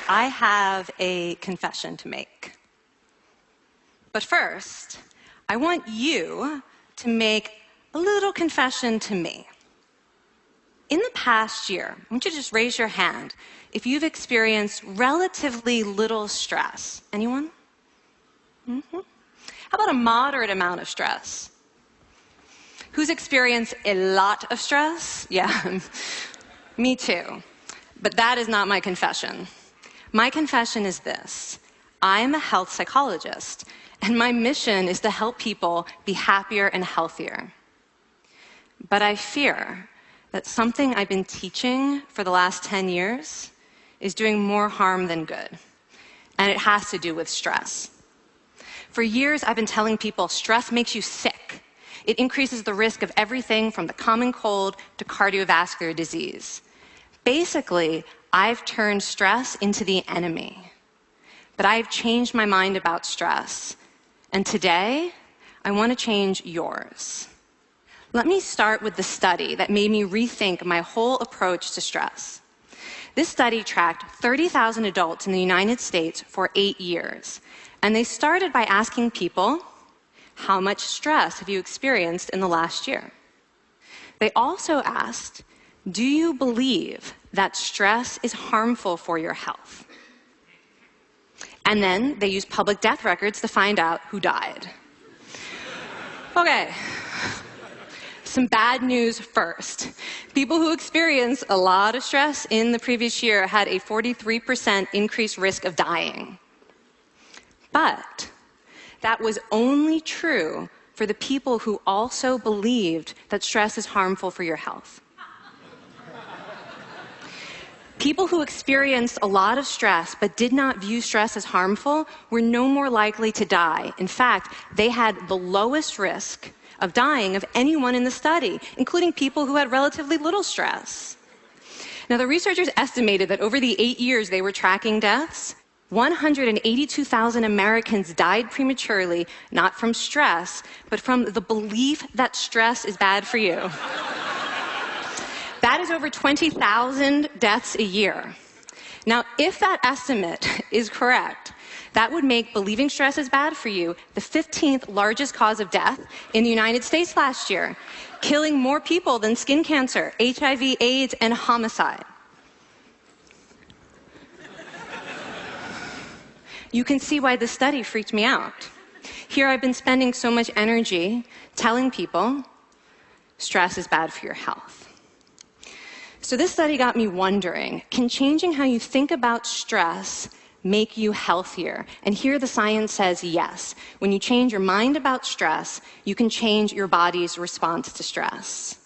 I have a confession to make. But first, I want you to make a little confession to me. In the past year, I want you to just raise your hand if you've experienced relatively little stress. Anyone? How about a moderate amount of stress? Who's experienced a lot of stress? Yeah, me too. But that is not my confession. My confession is this: I am a health psychologist, and my mission is to help people be happier and healthier. But I fear that something I've been teaching for the last 10 years is doing more harm than good, and it has to do with stress. For years, I've been telling people stress makes you sick. It increases the risk of everything from the common cold to cardiovascular disease. Basically, I've turned stress into the enemy. But I've changed my mind about stress. And today, I want to change yours. Let me start with the study that made me rethink my whole approach to stress. This study tracked 30,000 adults in the United States for 8 years. And they started by asking people, how much stress have you experienced in the last year? They also asked, do you believe that stress is harmful for your health? And then they used public death records to find out who died. Okay, some bad news first. People who experienced a lot of stress in the previous year had a 43% increased risk of dying. But that was only true for the people who also believed that stress is harmful for your health. People who experienced a lot of stress but did not view stress as harmful were no more likely to die. In fact, they had the lowest risk of dying of anyone in the study, including people who had relatively little stress. Now, the researchers estimated that over the 8 years they were tracking deaths, 182,000 Americans died prematurely, not from stress, but from the belief that stress is bad for you. That is over 20,000 deaths a year. Now, if that estimate is correct, that would make believing stress is bad for you the 15th largest cause of death in the United States last year, killing more people than skin cancer, HIV, AIDS, and homicide. You can see why this study freaked me out. Here I've been spending so much energy telling people stress is bad for your health. So this study got me wondering, can changing how you think about stress make you healthier? And here the science says yes. When you change your mind about stress, you can change your body's response to stress.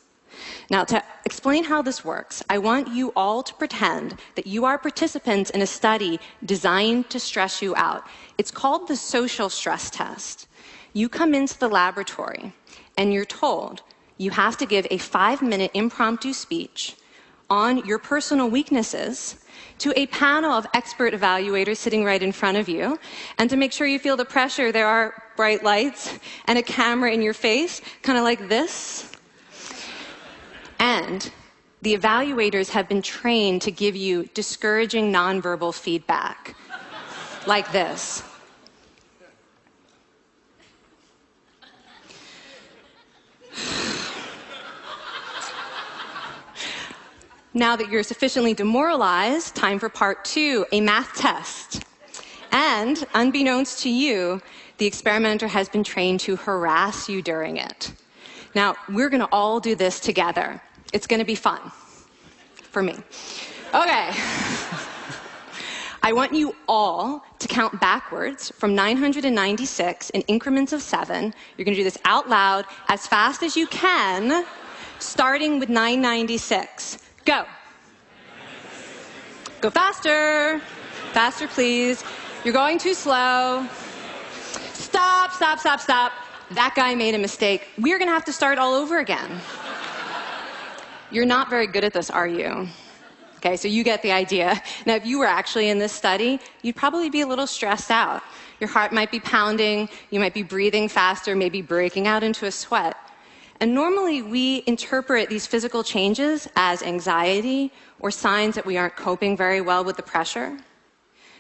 Now, to explain how this works, I want you all to pretend that you are participants in a study designed to stress you out. It's called the social stress test. You come into the laboratory, and you're told you have to give a 5-minute impromptu speech on your personal weaknesses to a panel of expert evaluators sitting right in front of you. And to make sure you feel the pressure, there are bright lights and a camera in your face, kind of like this. And the evaluators have been trained to give you discouraging nonverbal feedback, like this. Now that you're sufficiently demoralized, time for part 2, a math test. And unbeknownst to you, the experimenter has been trained to harass you during it. Now, we're going to all do this together. It's going to be fun. For me. Okay. I want you all to count backwards from 996 in increments of 7. You're going to do this out loud as fast as you can, starting with 996. Go. Go faster. Faster, please. You're going too slow. Stop, stop, stop, stop. That guy made a mistake. We're going to have to start all over again. You're not very good at this, are you? Okay, so you get the idea. Now, if you were actually in this study, you'd probably be a little stressed out. Your heart might be pounding, you might be breathing faster, maybe breaking out into a sweat. And normally we interpret these physical changes as anxiety or signs that we aren't coping very well with the pressure.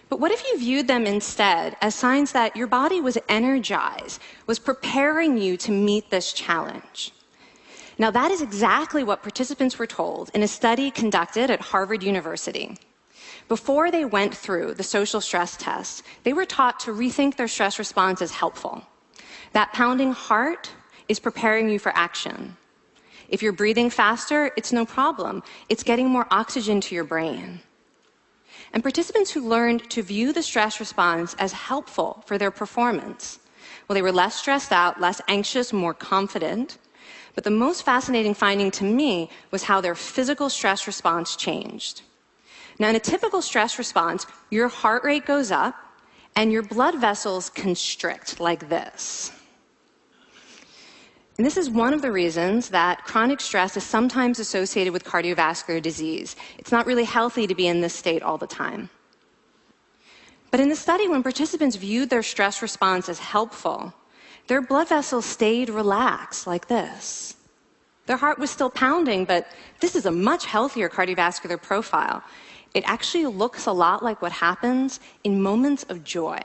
But what if you viewed them instead as signs that your body was energized, was preparing you to meet this challenge? Now, that is exactly what participants were told in a study conducted at Harvard University. Before they went through the social stress test, they were taught to rethink their stress response as helpful. That pounding heart is preparing you for action. If you're breathing faster, it's no problem. It's getting more oxygen to your brain. And participants who learned to view the stress response as helpful for their performance, well, they were less stressed out, less anxious, more confident. But the most fascinating finding to me was how their physical stress response changed. Now, in a typical stress response, your heart rate goes up and your blood vessels constrict like this. And this is one of the reasons that chronic stress is sometimes associated with cardiovascular disease. It's not really healthy to be in this state all the time. But in the study, when participants viewed their stress response as helpful, their blood vessels stayed relaxed like this. Their heart was still pounding, but this is a much healthier cardiovascular profile. It actually looks a lot like what happens in moments of joy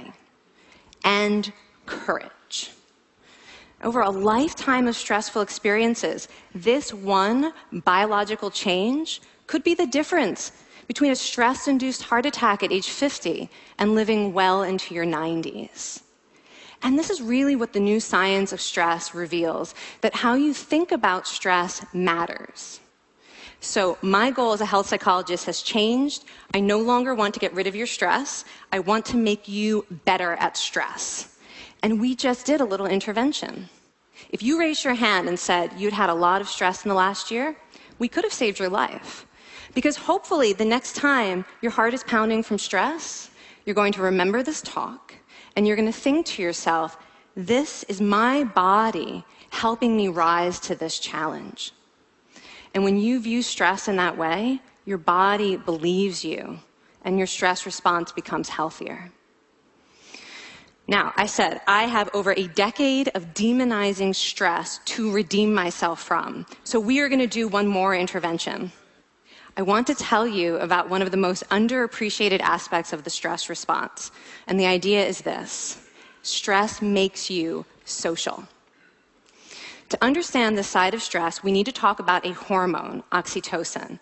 and courage. Over a lifetime of stressful experiences, this one biological change could be the difference between a stress-induced heart attack at age 50 and living well into your 90s. And this is really what the new science of stress reveals, that how you think about stress matters. So my goal as a health psychologist has changed. I no longer want to get rid of your stress. I want to make you better at stress. And we just did a little intervention. If you raised your hand and said you'd had a lot of stress in the last year, we could have saved your life. Because hopefully the next time your heart is pounding from stress, you're going to remember this talk, and you're going to think to yourself, this is my body helping me rise to this challenge. And when you view stress in that way, your body believes you, and your stress response becomes healthier. Now, I said I have over a decade of demonizing stress to redeem myself from. So we are going to do one more intervention. I want to tell you about one of the most underappreciated aspects of the stress response. And the idea is this: stress makes you social. To understand this side of stress, we need to talk about a hormone, oxytocin.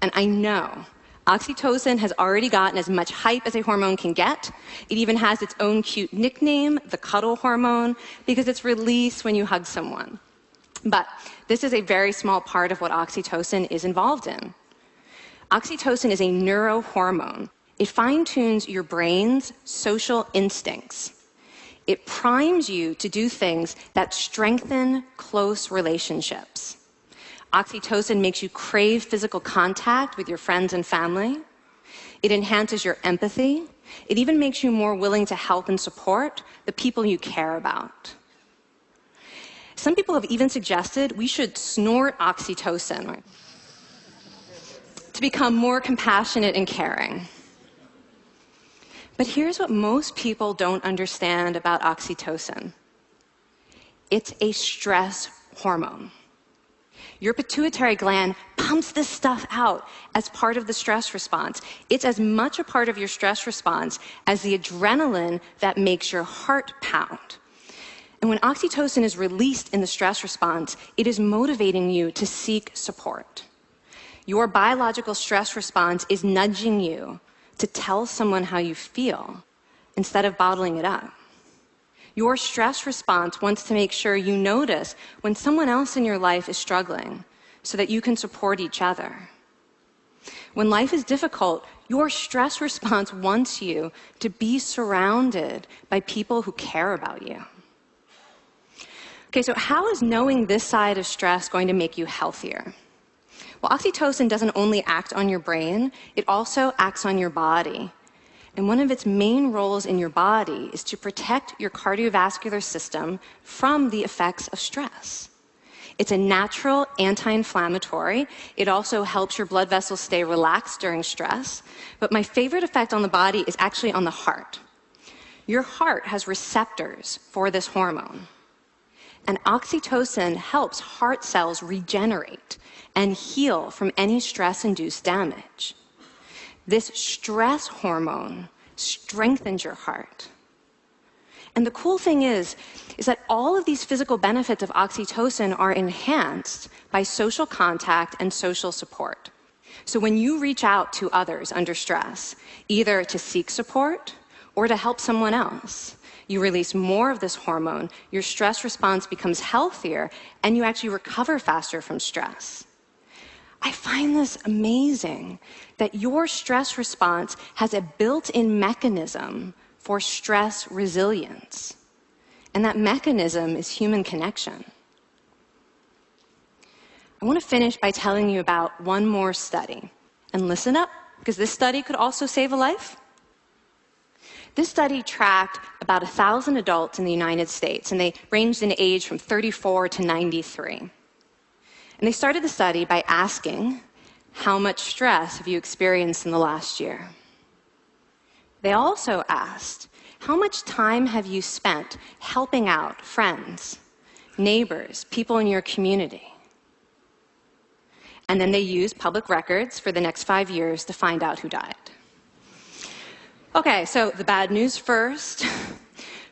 And I know oxytocin has already gotten as much hype as a hormone can get. It even has its own cute nickname, the cuddle hormone, because it's released when you hug someone. But this is a very small part of what oxytocin is involved in. Oxytocin is a neurohormone. It fine-tunes your brain's social instincts. It primes you to do things that strengthen close relationships. Oxytocin makes you crave physical contact with your friends and family. It enhances your empathy. It even makes you more willing to help and support the people you care about. Some people have even suggested we should snort oxytocin to become more compassionate and caring. But here's what most people don't understand about oxytocin. It's a stress hormone. Your pituitary gland pumps this stuff out as part of the stress response. It's as much a part of your stress response as the adrenaline that makes your heart pound. And when oxytocin is released in the stress response, it is motivating you to seek support. Your biological stress response is nudging you to tell someone how you feel instead of bottling it up. Your stress response wants to make sure you notice when someone else in your life is struggling so that you can support each other. When life is difficult, your stress response wants you to be surrounded by people who care about you. Okay, so how is knowing this side of stress going to make you healthier? Well, oxytocin doesn't only act on your brain, it also acts on your body. And one of its main roles in your body is to protect your cardiovascular system from the effects of stress. It's a natural anti-inflammatory. It also helps your blood vessels stay relaxed during stress. But my favorite effect on the body is actually on the heart. Your heart has receptors for this hormone. And oxytocin helps heart cells regenerate and heal from any stress-induced damage. This stress hormone strengthens your heart. And the cool thing is that all of these physical benefits of oxytocin are enhanced by social contact and social support. So when you reach out to others under stress, either to seek support or to help someone else, you release more of this hormone, your stress response becomes healthier, and you actually recover faster from stress. I find this amazing that your stress response has a built-in mechanism for stress resilience. And that mechanism is human connection. I want to finish by telling you about one more study. And listen up, because this study could also save a life. This study tracked about 1,000 adults in the United States, and they ranged in age from 34 to 93. And they started the study by asking, how much stress have you experienced in the last year? They also asked, how much time have you spent helping out friends, neighbors, people in your community? And then they used public records for the next 5 years to find out who died. Okay, so the bad news first.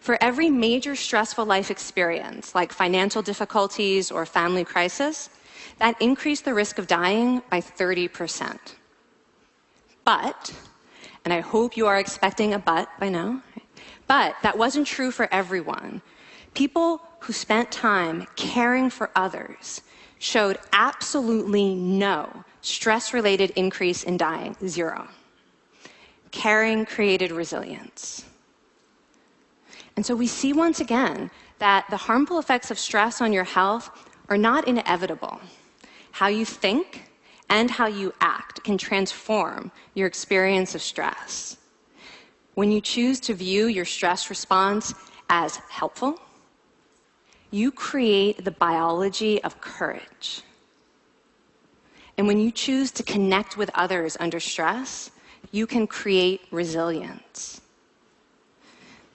For every major stressful life experience, like financial difficulties or family crisis, that increased the risk of dying by 30%. But, and I hope you are expecting a but by now, but that wasn't true for everyone. People who spent time caring for others showed absolutely no stress-related increase in dying, 0. Caring created resilience. And so we see once again that the harmful effects of stress on your health are not inevitable. How you think and how you act can transform your experience of stress. When you choose to view your stress response as helpful, you create the biology of courage. And when you choose to connect with others under stress, you can create resilience.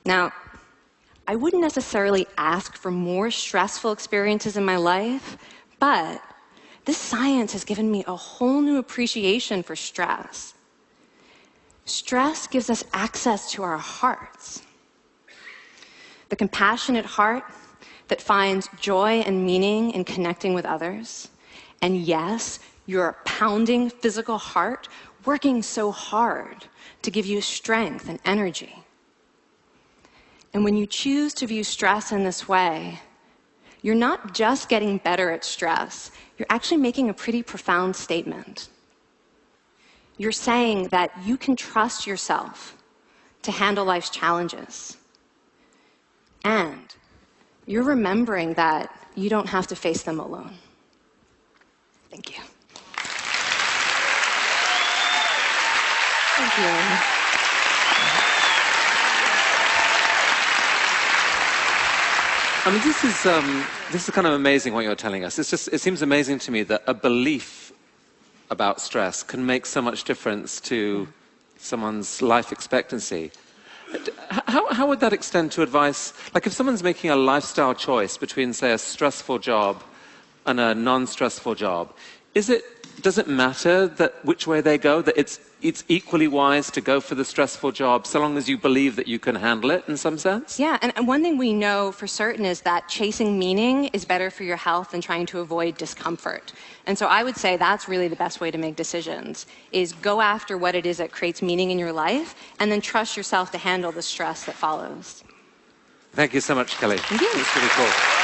Now, I wouldn't necessarily ask for more stressful experiences in my life, but this science has given me a whole new appreciation for stress. Stress gives us access to our hearts. The compassionate heart that finds joy and meaning in connecting with others. And yes, your pounding physical heart working so hard to give you strength and energy. And when you choose to view stress in this way, you're not just getting better at stress, you're actually making a pretty profound statement. You're saying that you can trust yourself to handle life's challenges. And you're remembering that you don't have to face them alone. Thank you. Thank you. I mean, this is kind of amazing what you're telling us. It seems amazing to me that a belief about stress can make so much difference to someone's life expectancy. How would that extend to advice? Like if someone's making a lifestyle choice between, say, a stressful job and a non-stressful job, does it matter that which way they go, that it's equally wise to go for the stressful job so long as you believe that you can handle it in some sense? Yeah, and one thing we know for certain is that chasing meaning is better for your health than trying to avoid discomfort. And so I would say that's really the best way to make decisions, is go after what it is that creates meaning in your life and then trust yourself to handle the stress that follows. Thank you so much, Kelly. Thank you. It's really cool.